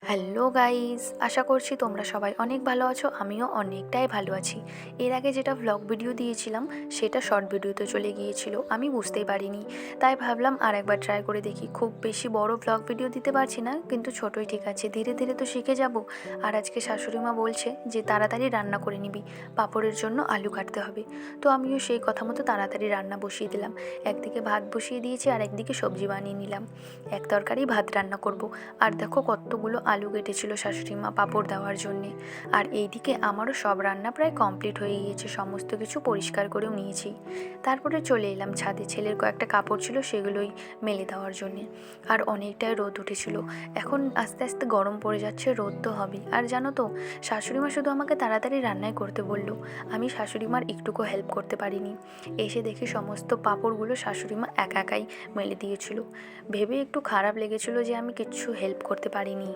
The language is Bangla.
হ্যালো গাইস, আশা করছি তোমরা সবাই অনেক ভালো আছো। আমিও অনেকটাই ভালো আছি। এর আগে যেটা ভ্লগ ভিডিও দিয়েছিলাম সেটা শর্ট ভিডিওতে চলে গিয়েছিল, আমি বুঝতেই পারিনি। তাই ভাবলাম আর একবার ট্রাই করে দেখি। খুব বেশি বড় ভ্লগ ভিডিও দিতে পারছি না, কিন্তু ছোটই ঠিক আছে, ধীরে ধীরে তো শিখে যাব। আর আজকে শাশুড়ি মা বলছে যে তাড়াতাড়ি রান্না করে নিবি, পাঁপড়ের জন্য আলু কাটতে হবে। তো আমিও সেই কথা মতো তাড়াতাড়ি রান্না বসিয়ে দিলাম। একদিকে ভাত বসিয়ে দিয়েছি আর একদিকে সবজি বানিয়ে নিলাম। এক তরকারি ভাত রান্না করব। আর দেখো কতগুলো আলু কেটেছিল শাশুড়ি মা পাঁপড় দেওয়ার জন্যে। আর এইদিকে আমারও সব রান্না প্রায় কমপ্লিট হয়ে গিয়েছে, সমস্ত কিছু পরিষ্কার করেও নিয়েছি। তারপরে চলে এলাম ছাদে, ছেলের কয়েকটা কাপড় ছিল সেগুলোই মেলে দেওয়ার জন্যে। আর অনেকটাই রোদ উঠেছিল। এখন আস্তে আস্তে গরম পড়ে যাচ্ছে, রোদ তো হবেই। আর জানো তো, শাশুড়ি মা শুধু আমাকে তাড়াতাড়ি রান্নাই করতে বললো, আমি শাশুড়ি মার একটুকু হেল্প করতে পারিনি। এসে দেখি সমস্ত পাঁপড়গুলো শাশুড়ি মা একা একাই মেলে দিয়েছিল। ভেবে একটু খারাপ লেগেছিল যে আমি কিচ্ছু হেল্প করতে পারিনি।